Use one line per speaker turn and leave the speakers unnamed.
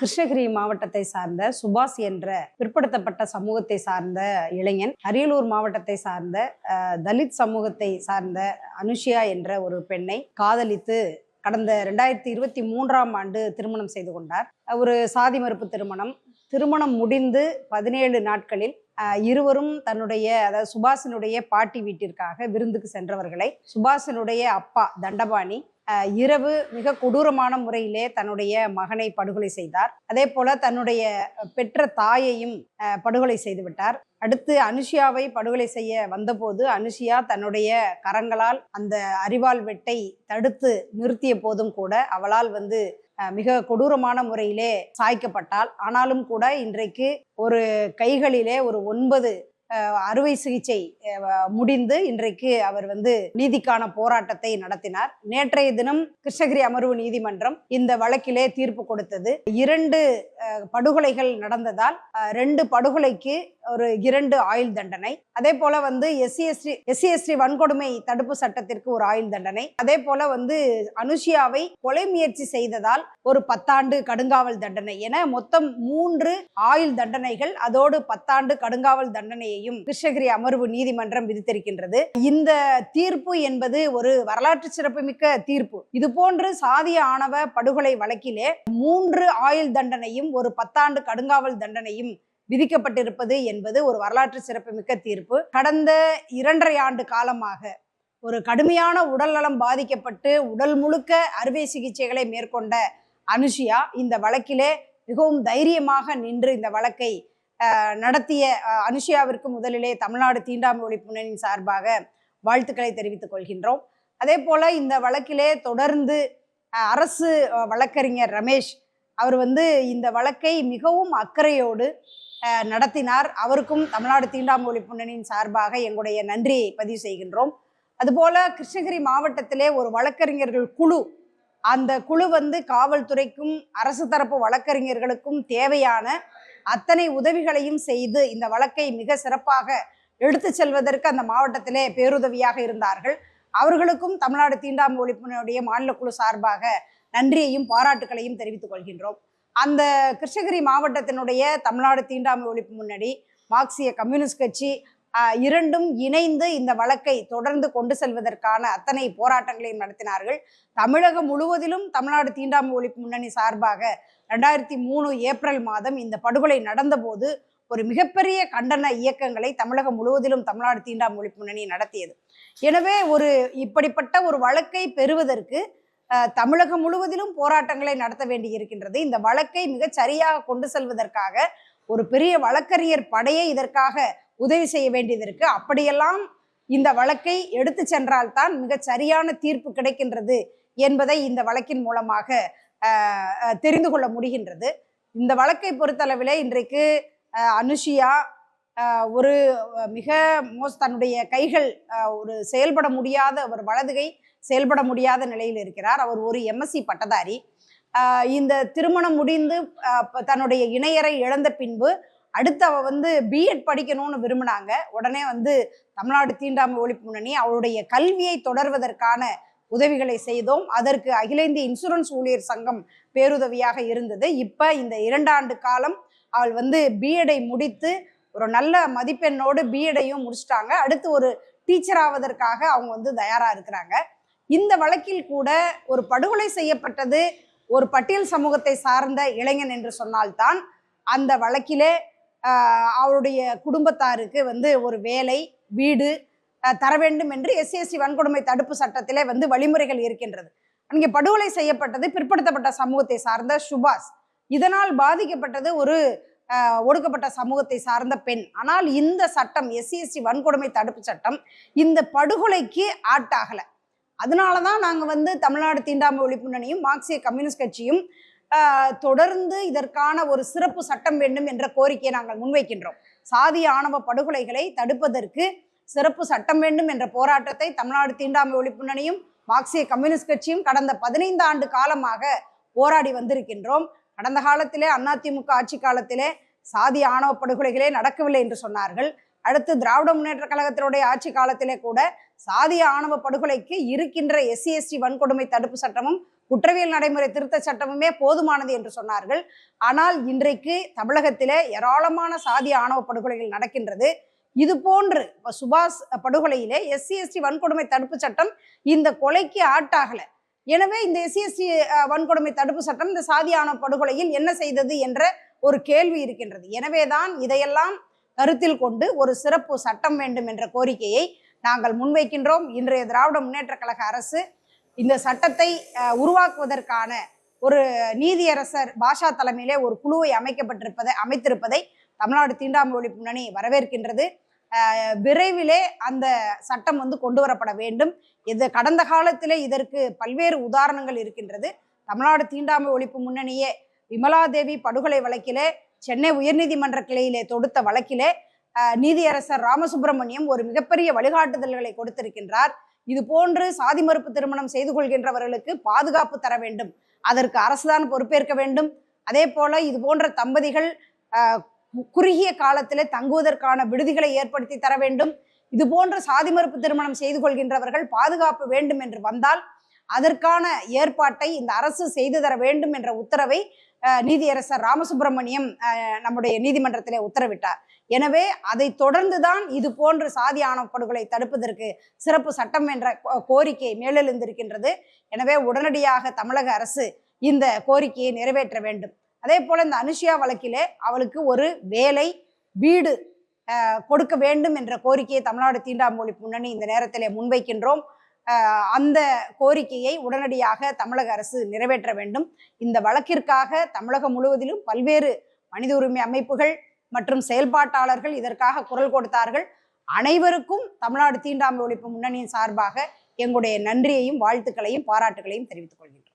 கிருஷ்ணகிரி மாவட்டத்தை சார்ந்த சுபாஷ் என்ற பிற்படுத்தப்பட்ட சமூகத்தை சார்ந்த இளைஞன், அரியலூர் மாவட்டத்தை சார்ந்த தலித் சமூகத்தை சார்ந்த அனுஷியா என்ற ஒரு பெண்ணை காதலித்து கடந்த 2023ஆம் ஆண்டு திருமணம் செய்து கொண்டார். ஒரு சாதி மறுப்பு திருமணம். திருமணம் முடிந்து 17 நாட்களில் இருவரும் தன்னுடைய, அதாவது சுபாஷினுடைய பாட்டி வீட்டிற்காக விருந்துக்கு சென்றவர்களை சுபாஷினுடைய அப்பா தண்டபாணி இரவு மிக கொடூரமான முறையிலே தன்னுடைய மகனை படுகொலை செய்தார். அதே போல தன்னுடைய பெற்ற தாயையும் படுகொலை செய்து விட்டார். அடுத்து அனுஷியாவை படுகொலை செய்ய வந்தபோது அனுஷியா தன்னுடைய கரங்களால் அந்த அரிவாள் வெட்டை தடுத்து நிறுத்திய போதும் கூட அவளால் மிக கொடூரமான முறையிலே சாய்க்கப்பட்டாள். ஆனாலும் கூட இன்றைக்கு ஒரு கைகளிலே ஒரு 9 அறுவை சிகிச்சை முடிந்து இன்றைக்கு அவர் நீதிக்கான போராட்டத்தை நடத்தினார். நேற்றைய தினம் கிருஷ்ணகிரி அமர்வு நீதிமன்றம் இந்த வழக்கிலே தீர்ப்பு கொடுத்தது. 2 படுகொலைகள் நடந்ததால் 2 படுகொலைக்கு ஒரு 2 ஆயுள் தண்டனை. அதே போல எஸ்சி வன்கொடுமை தடுப்பு சட்டத்திற்கு ஒரு ஆயுள் தண்டனை. அதே போல அனுஷியாவை கொலை முயற்சி செய்ததால் ஒரு 10 ஆண்டு கடுங்காவல் தண்டனை என மொத்தம் 3 ஆயுள் தண்டனைகள், அதோடு 10 ஆண்டு கடுங்காவல் தண்டனையையும் கிருஷ்ணகிரி அமர்வு நீதிமன்றம் விதித்திருக்கின்றது. இந்த தீர்ப்பு என்பது ஒரு வரலாற்று சிறப்புமிக்க தீர்ப்பு. இது போன்று சாதிய ஆணவ படுகொலை வழக்கிலே 3 ஆயுள் தண்டனையும் ஒரு 10 ஆண்டு கடுங்காவல் தண்டனையும் விதிக்கப்பட்டிருப்பது என்பது ஒரு வரலாற்று சிறப்புமிக்க தீர்ப்பு. கடந்த 2.5 ஆண்டு காலமாக ஒரு கடுமையான உடல் நலம் பாதிக்கப்பட்டு உடல் முழுக்க அறுவை சிகிச்சைகளை மேற்கொண்ட அனுஷியா இந்த வழக்கிலே மிகவும் தைரியமாக நின்று இந்த வழக்கை நடத்திய அனுஷியாவிற்கு முதலிலே தமிழ்நாடு தீண்டாமை ஒழிப்பு முன்னணியின் சார்பாக வாழ்த்துக்களை தெரிவித்துக் கொள்கின்றோம். அதே போல இந்த வழக்கிலே தொடர்ந்து அரசு வழக்கறிஞர் ரமேஷ் அவர் இந்த வழக்கை மிகவும் அக்கறையோடு நடத்தினார். அவருக்கும் தமிழ்நாடு தீண்டாமை ஒழிப்பு முன்னணியின் சார்பாக எங்களுடைய நன்றியை பதிவு செய்கின்றோம். அதுபோல கிருஷ்ணகிரி மாவட்டத்திலே ஒரு வழக்கறிஞர்கள் குழு, அந்த குழு காவல்துறைக்கும் அரசு தரப்பு வழக்கறிஞர்களுக்கும் தேவையான அத்தனை உதவிகளையும் செய்து இந்த வழக்கை மிக சிறப்பாக எடுத்து செல்வதற்கு அந்த மாவட்டத்திலே பேருதவியாக இருந்தார்கள். அவர்களுக்கும் தமிழ்நாடு தீண்டாமை ஒழிப்பினுடைய மாநில குழு சார்பாக நன்றியையும் பாராட்டுகளையும் தெரிவித்துக் கொள்கின்றோம். அந்த கிருஷ்ணகிரி மாவட்டத்தினுடைய தமிழ்நாடு தீண்டாமை ஒழிப்பு முன்னணி, மார்க்சிய கம்யூனிஸ்ட் கட்சி இரண்டும் இணைந்து இந்த வழக்கை தொடர்ந்து கொண்டு செல்வதற்கான அத்தனை போராட்டங்களையும் நடத்தினார்கள். தமிழகம் முழுவதிலும் தமிழ்நாடு தீண்டாமை ஒழிப்பு முன்னணி சார்பாக 2003 ஏப்ரல் மாதம் இந்த படுகொலை நடந்தபோது ஒரு மிகப்பெரிய கண்டன இயக்கங்களை தமிழகம் முழுவதிலும் தமிழ்நாடு தீண்டாமை ஒழிப்பு முன்னணி நடத்தியது. எனவே இப்படிப்பட்ட ஒரு வழக்கை பெறுவதற்கு தமிழகம் முழுவதிலும் போராட்டங்களை நடத்த வேண்டி இருக்கின்றது. இந்த வழக்கை மிகச் சரியாக கொண்டு செல்வதற்காக ஒரு பெரிய வழக்கறிஞர் படையை இதற்காக உதவி செய்ய வேண்டியது இருக்கு. அப்படியெல்லாம் இந்த வழக்கை எடுத்து சென்றால்தான் மிகச் சரியான தீர்ப்பு கிடைக்கின்றது என்பதை இந்த வழக்கின் மூலமாக தெரிந்து கொள்ள முடிகின்றது. இந்த வழக்கை பொறுத்தளவிலே இன்றைக்கு அனுஷியா ஒரு மிக தன்னுடைய கைகள் ஒரு செயல்பட முடியாத, ஒரு வலதுகை செயல்பட முடியாத நிலையில் இருக்கிறார். அவர் ஒரு MSc பட்டதாரி. இந்த திருமணம் முடிந்து தன்னுடைய இணையரை இழந்த பின்பு அடுத்து அவ பிஎட் படிக்கணும்னு விரும்பினாங்க. உடனே தமிழ்நாடு தீண்டாமை ஒழிப்பு முன்னணி அவளுடைய கல்வியை தொடர்வதற்கான உதவிகளை செய்தோம். அதற்கு அகில இந்திய இன்சூரன்ஸ் ஊழியர் சங்கம் பேருதவியாக இருந்தது. இப்ப இந்த 2 ஆண்டு காலம் அவள் பிஎடை முடித்து ஒரு நல்ல மதிப்பெண்ணோடு பிஎடையும் முடிச்சிட்டாங்க. அடுத்து ஒரு டீச்சர் ஆவதற்காக அவங்க தயாரா இருக்கிறாங்க. இந்த வழக்கில் கூட ஒரு படுகொலை செய்யப்பட்டது ஒரு பட்டியல் சமூகத்தை சார்ந்த இளைஞன் என்று சொன்னால்தான் அந்த வழக்கிலே அவருடைய குடும்பத்தாருக்கு ஒரு வேலை, வீடு தர வேண்டும் என்று SC வன்கொடுமை தடுப்பு சட்டத்திலே வழிமுறைகள் இருக்கின்றது. அங்கே படுகொலை செய்யப்பட்டது பிற்படுத்தப்பட்ட சமூகத்தை சார்ந்த சுபாஷ். இதனால் பாதிக்கப்பட்டது ஒரு ஒடுக்கப்பட்ட சமூகத்தை சார்ந்த பெண். ஆனால் இந்த சட்டம் SC வன்கொடுமை தடுப்பு சட்டம் இந்த படுகொலைக்கு ஆட்டாகல. அதனாலதான் நாங்க தமிழ்நாடு தீண்டாமை ஒழிப்பு முன்னணியும் மார்க்சிய கம்யூனிஸ்ட் கட்சியும் தொடர்ந்து இதற்கான ஒரு சிறப்பு சட்டம் வேண்டும் என்ற கோரிக்கையை நாங்கள் முன்வைக்கின்றோம். சாதிய ஆணவ படுகொலைகளை தடுப்பதற்கு சிறப்பு சட்டம் வேண்டும் என்ற போராட்டத்தை தமிழ்நாடு தீண்டாமை ஒழிப்பு முன்னணியும் மார்க்சிய கம்யூனிஸ்ட் கட்சியும் கடந்த 15 ஆண்டு காலமாக போராடி வந்திருக்கின்றோம். கடந்த காலத்திலே அதிமுக ஆட்சி காலத்திலே சாதிய ஆணவ படுகொலைகளே நடக்கவில்லை என்று சொன்னார்கள். அடுத்து திராவிட முன்னேற்ற கழகத்தினுடைய ஆட்சி காலத்திலே கூட சாதிய ஆணவ படுகொலைக்கு இருக்கின்ற SC/ST வன்கொடுமை தடுப்பு சட்டமும் குற்றவியல் நடைமுறை திருத்த சட்டமுமே போதுமானது என்று சொன்னார்கள். ஆனால் இன்றைக்கு தமிழகத்திலே ஏராளமான சாதிய ஆணவ படுகொலைகள் நடக்கின்றது. இது போன்று சுபாஷ் படுகொலையிலே SC/ST வன்கொடுமை தடுப்பு சட்டம் இந்த கொலைக்கு ஆட்டாகல. எனவே இந்த SC/ST வன்கொடுமை தடுப்பு சட்டம் இந்த சாதிய ஆணவ படுகொலையில் என்ன செய்தது என்ற ஒரு கேள்வி இருக்கின்றது. எனவேதான் இதையெல்லாம் கருத்தில் கொண்டு ஒரு சிறப்பு சட்டம் வேண்டும் என்ற கோரிக்கையை நாங்கள் முன்வைக்கின்றோம். இன்றைய திராவிட முன்னேற்ற கழக அரசு இந்த சட்டத்தை உருவாக்குவதற்கான ஒரு நீதியரசர் பாஷா தலைமையிலே ஒரு குழுவை அமைத்திருப்பதை தமிழ்நாடு தீண்டாமை ஒழிப்பு முன்னணி வரவேற்கின்றது. விரைவிலே அந்த சட்டம் கொண்டு வரப்பட வேண்டும். இது கடந்த காலத்திலே இதற்கு பல்வேறு உதாரணங்கள் இருக்கின்றது. தமிழ்நாடு தீண்டாமை ஒழிப்பு முன்னணியே விமலாதேவி படுகொலை வழக்கிலே சென்னை உயர்நீதிமன்ற கிளையிலே தொடுத்த வழக்கிலே நீதியரசர் ராமசுப்பிரமணியம் ஒரு மிகப்பெரிய வழிகாட்டுதல்களை கொடுத்திருக்கின்றார். இது போன்று சாதி மறுப்பு திருமணம் செய்து கொள்கின்றவர்களுக்கு பாதுகாப்பு தர வேண்டும், அதற்கு அரசுதான் பொறுப்பேற்க வேண்டும். அதே போல இது போன்ற தம்பதிகள் குறுகிய காலத்திலே தங்குவதற்கான விடுதிகளை ஏற்படுத்தி தர வேண்டும். இது போன்ற சாதி மறுப்பு திருமணம் செய்து கொள்கின்றவர்கள் பாதுகாப்பு வேண்டும் என்று வந்தால் அதற்கான ஏற்பாட்டை இந்த அரசு செய்து தர வேண்டும் என்ற உத்தரவை நீதியரசர் ராமசுப்பிரமணியம் நம்முடைய நீதிமன்றத்திலே உத்தரவிட்டார். எனவே அதை தொடர்ந்துதான் இது போன்ற சாதி ஆணவ படுகொலை தடுப்பதற்கு சிறப்பு சட்டம் என்ற கோரிக்கை மேலெழுந்திருக்கின்றது. எனவே உடனடியாக தமிழக அரசு இந்த கோரிக்கையை நிறைவேற்ற வேண்டும். அதே போல இந்த அனுஷியா வழக்கிலே அவளுக்கு ஒரு வேலை, வீடு கொடுக்க வேண்டும் என்ற கோரிக்கையை தமிழ்நாடு தீண்டாமை ஒழிப்பு முன்னணி இந்த நேரத்திலே முன்வைக்கின்றோம். அந்த கோரிக்கையை உடனடியாக தமிழக அரசு நிறைவேற்ற வேண்டும். இந்த வழக்கிற்காக தமிழகம் முழுவதிலும் பல்வேறு மனித உரிமை அமைப்புகள் மற்றும் செயல்பாட்டாளர்கள் இதற்காக குரல் கொடுத்தார்கள். அனைவருக்கும் தமிழ்நாடு தீண்டாமை ஒழிப்பு முன்னணியின் சார்பாக எங்களுடைய நன்றியையும் வாழ்த்துக்களையும் பாராட்டுகளையும் தெரிவித்துக் கொள்கின்றோம்.